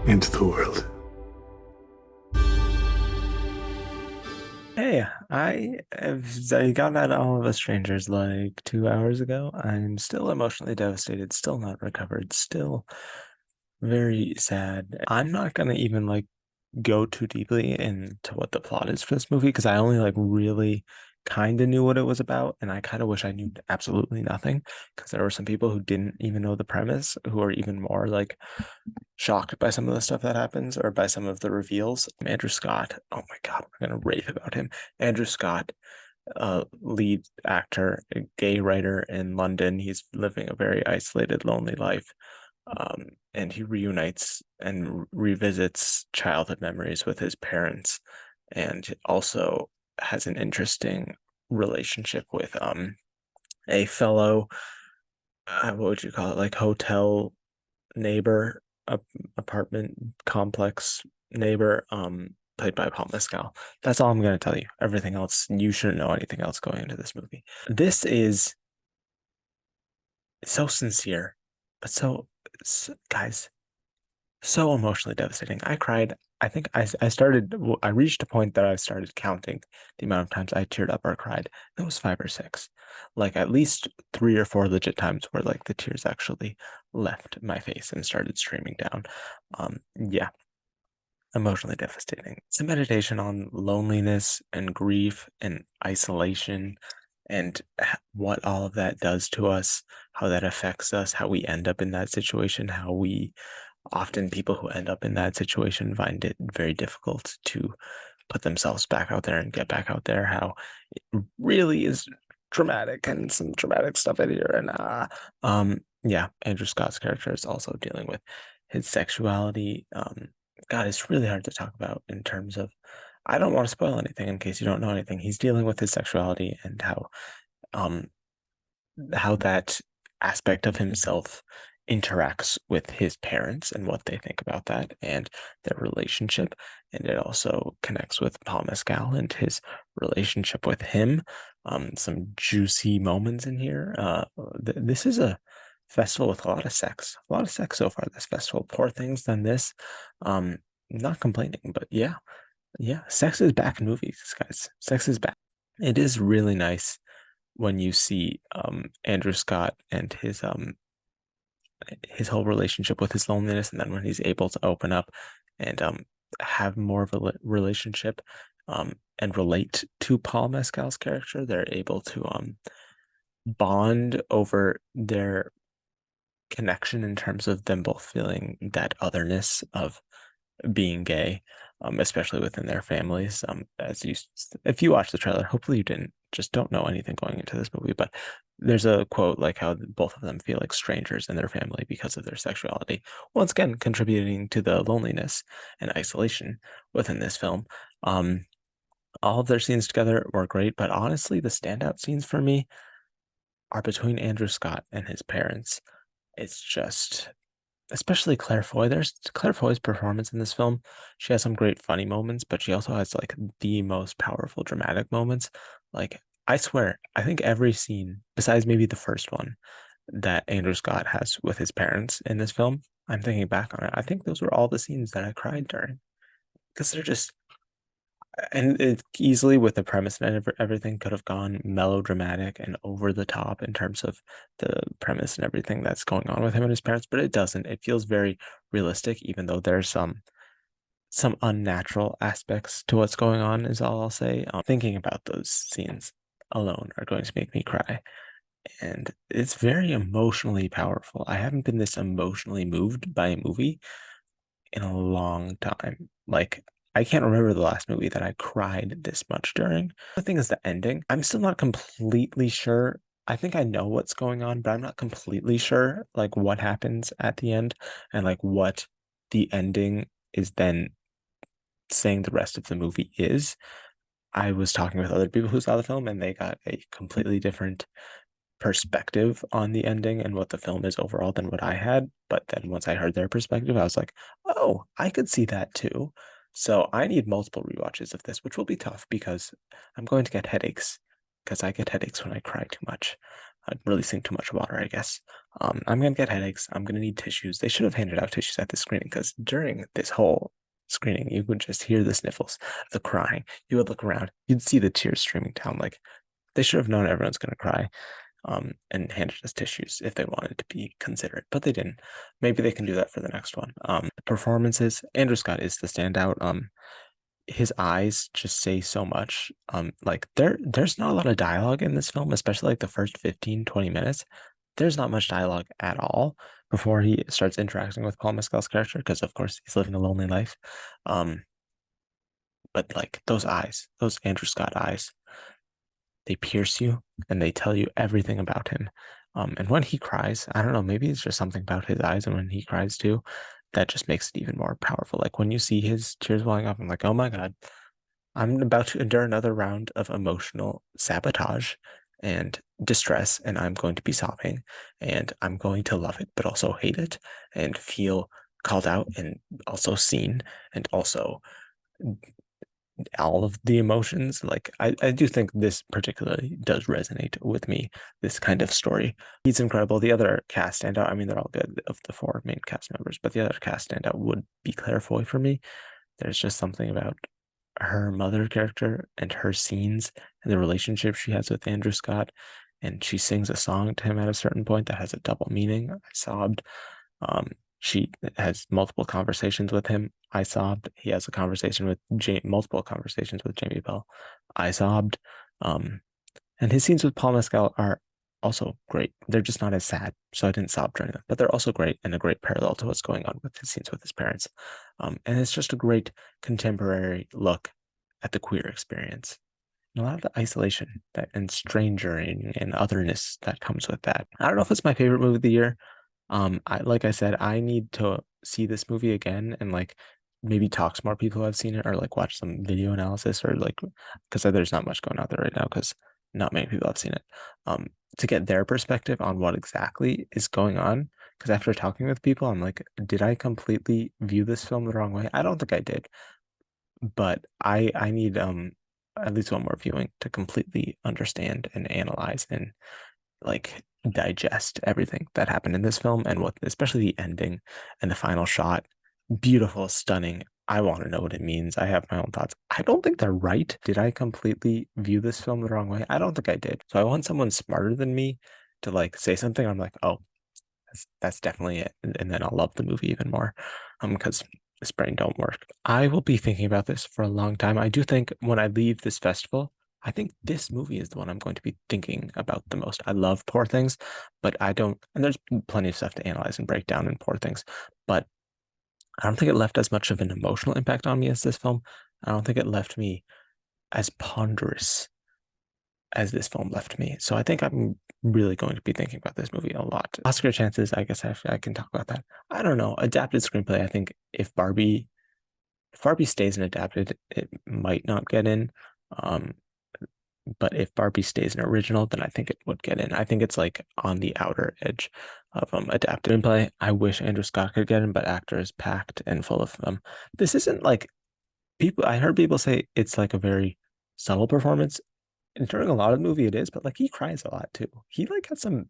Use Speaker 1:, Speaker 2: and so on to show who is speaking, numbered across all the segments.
Speaker 1: into the world.
Speaker 2: Hey, I got at All of Us Strangers like 2 hours ago. I'm still emotionally devastated, still not recovered, still very sad. I'm not gonna even go too deeply into what the plot is for this movie because I only really kind of knew what it was about, and I kind of wish I knew absolutely nothing because there were some people who didn't even know the premise who are even more shocked by some of the stuff that happens or by some of the reveals. Andrew Scott, oh my God, we're gonna rave about him. Andrew Scott, lead actor, a gay writer in London. He's living a very isolated, lonely life. And he reunites and revisits childhood memories with his parents, and also has an interesting relationship with a fellow, what would you call it, like hotel neighbor, apartment complex neighbor, played by Paul Mescal. That's all I'm going to tell you. Everything else, you shouldn't know anything else going into this movie. This is so sincere, but guys, so emotionally devastating. I cried. I think I reached a point that I started counting the amount of times I teared up or cried. It was five or six. Like at least three or four legit times where the tears actually left my face and started streaming down. Yeah, emotionally devastating. It's a meditation on loneliness and grief and isolation and what all of that does to us, how that affects us, how we end up in that situation, how we often people who end up in that situation find it very difficult to put themselves back out there and get back out there, how it really is dramatic and some dramatic stuff in here. And yeah, Andrew Scott's character is also dealing with his sexuality. God, it's really hard to talk about in terms of I don't want to spoil anything in case you don't know anything. He's dealing with his sexuality and um how that aspect of himself interacts with his parents and what they think about that and their relationship. And it also connects with Paul Mescal and his relationship with him. Some juicy moments in here. This is a festival with a lot of sex so far. This festival, poor things than this. Um, Not complaining, but yeah, yeah, sex is back in movies, guys. Sex is back. It is really nice when you see Andrew Scott and his whole relationship with his loneliness, and then when he's able to open up and have more of a relationship and relate to Paul Mescal's character, they're able to bond over their connection in terms of them both feeling that otherness of being gay, especially within their families. If you watch the trailer, hopefully you didn't, just don't know anything going into this movie, but there's a quote like how both of them feel like strangers in their family because of their sexuality. Once again, contributing to the loneliness and isolation within this film. Um, all of their scenes together were great, but honestly, the standout scenes for me are between Andrew Scott and his parents. It's just especially Claire Foy. There's Claire Foy's performance in this film. She has some great funny moments, but she also has the most powerful dramatic moments. Like I swear, I think every scene, besides maybe the first one, that Andrew Scott has with his parents in this film, I'm thinking back on it. I think those were all the scenes that I cried during because they're just and it easily with the premise and everything could have gone melodramatic and over the top in terms of the premise and everything that's going on with him and his parents, but it doesn't. It feels very realistic, even though there's some unnatural aspects to what's going on, is all I'll say. Thinking about those scenes alone are going to make me cry. And it's very emotionally powerful. I haven't been this emotionally moved by a movie in a long time. Like, I can't remember the last movie that I cried this much during. The thing is the ending. I'm still not completely sure. I think I know what's going on, but I'm not completely sure what happens at the end and what the ending is then saying the rest of the movie is. I was talking with other people who saw the film and they got a completely different perspective on the ending and what the film is overall than what I had. But then once I heard their perspective, I was like, oh, I could see that too. So I need multiple rewatches of this, which will be tough because I'm going to get headaches because I get headaches when I cry too much. I'm releasing too much water, I guess. I'm gonna get headaches. I'm gonna need tissues. They should have handed out tissues at the screening because during this whole screening, you would just hear the sniffles, the crying. You would look around, you'd see the tears streaming down. Like they should have known everyone's gonna cry, and handed us tissues if they wanted to be considerate, but they didn't. Maybe they can do that for the next one. Performances. Andrew Scott is the standout. His eyes just say so much. Like there's not a lot of dialogue in this film, especially like the first 15, 20 minutes. There's not much dialogue at all before he starts interacting with Paul Mescal's character, because of course he's living a lonely life. Um, but like those eyes, those Andrew Scott eyes, they pierce you and they tell you everything about him. And when he cries, I don't know, maybe it's just something about his eyes, and when he cries too, that just makes it even more powerful. Like when you see his tears welling up, I'm like, oh my God, I'm about to endure another round of emotional sabotage and distress, and I'm going to be sobbing, and I'm going to love it, but also hate it, and feel called out, and also seen, and also all of the emotions. Like I do think this particularly does resonate with me, this kind of story. He's incredible. The other cast standout, I mean, they're all good of the four main cast members, but the other cast standout would be Claire Foy for me. There's just something about her mother character and her scenes and the relationship she has with Andrew Scott. And she sings a song to him at a certain point that has a double meaning. I sobbed. She has multiple conversations with him. I sobbed. He has a conversation with multiple conversations with Jamie Bell. I sobbed. Um, and his scenes with Paul Mescal are also great. They're just not as sad, so I didn't sob during them. But they're also great and a great parallel to what's going on with his scenes with his parents. And it's just a great contemporary look at the queer experience. And a lot of the isolation that and strangering and otherness that comes with that. I don't know if it's my favorite movie of the year. I like I said, I need to see this movie again and like maybe talk to more people who have seen it, or like watch some video analysis, or like because there's not much going out there right now because not many people have seen it. Um, to get their perspective on what exactly is going on. Because after talking with people, I'm like, did I completely view this film the wrong way? I don't think I did, but I need at least one more viewing to completely understand and analyze and like digest everything that happened in this film, and what, especially the ending and the final shot. Beautiful, stunning. I want to know what it means. I have my own thoughts. I don't think they're right. Did I completely view this film the wrong way? I don't think I did. So I want someone smarter than me to like say something. I'm like, oh, that's definitely it. And then I'll love the movie even more. Because this brain don't work. I will be thinking about this for a long time. I do think when I leave this festival, I think this movie is the one I'm going to be thinking about the most. I love Poor Things, but I don't, and there's plenty of stuff to analyze and break down in Poor Things, but I don't think it left as much of an emotional impact on me as this film. I don't think it left me as ponderous as this film left me. So I think I'm really going to be thinking about this movie a lot. Oscar chances, I guess I can talk about that. I don't know. Adapted screenplay, I think if Barbie stays in adapted, it might not get in. Um, but if Barbie stays an original, then I think it would get in. I think it's like on the outer edge of adapted screenplay. I wish Andrew Scott could get in, but actor is packed and full of them. This isn't like people. I heard people say it's like a very subtle performance. And during a lot of the movie, it is, but like he cries a lot too. He like has some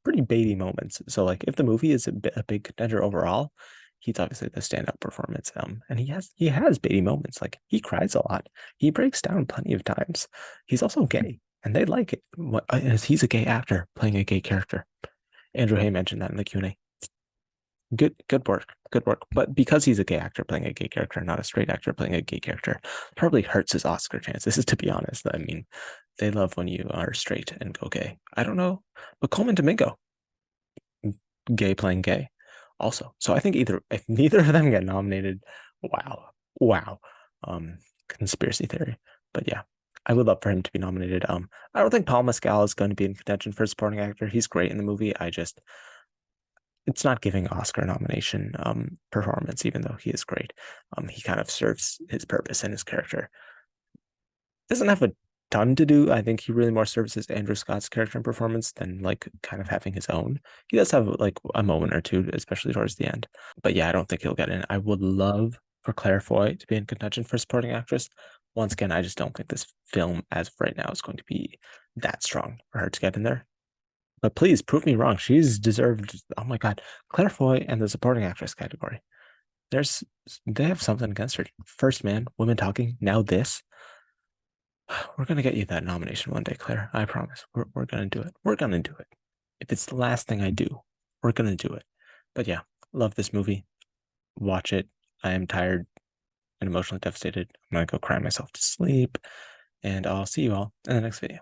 Speaker 2: pretty baity moments. So like if the movie is a big contender overall, he's obviously the standout performance. And he has baity moments. Like he cries a lot. He breaks down plenty of times. He's also gay, and they like it. He's a gay actor playing a gay character. Andrew Hay mentioned that in the Q&A. Good work, good work. But because he's a gay actor playing a gay character, not a straight actor playing a gay character, probably hurts his Oscar chances. To be honest, I mean, they love when you are straight and go gay. I don't know, but Coleman Domingo, gay playing gay, also. So I think either if neither of them get nominated, wow, wow, conspiracy theory. But yeah, I would love for him to be nominated. I don't think Paul Mescal is going to be in contention for supporting actor. He's great in the movie. It's not giving Oscar nomination performance, even though he is great. He kind of serves his purpose and his character. Doesn't have a ton to do. I think he really more services Andrew Scott's character and performance than like kind of having his own. He does have like a moment or two, especially towards the end. But yeah, I don't think he'll get in. I would love for Claire Foy to be in contention for supporting actress. Once again, I just don't think this film, as of right now, is going to be that strong for her to get in there. But please prove me wrong. She's deserved. Oh my God, Claire Foy and the supporting actress category. There's they have something against her. First Man, Women Talking. Now this. We're gonna get you that nomination one day, Claire. I promise. We're gonna do it. We're gonna do it. If it's the last thing I do, we're gonna do it. But yeah, love this movie. Watch it. I am tired and emotionally devastated. I'm gonna go cry myself to sleep, and I'll see you all in the next video.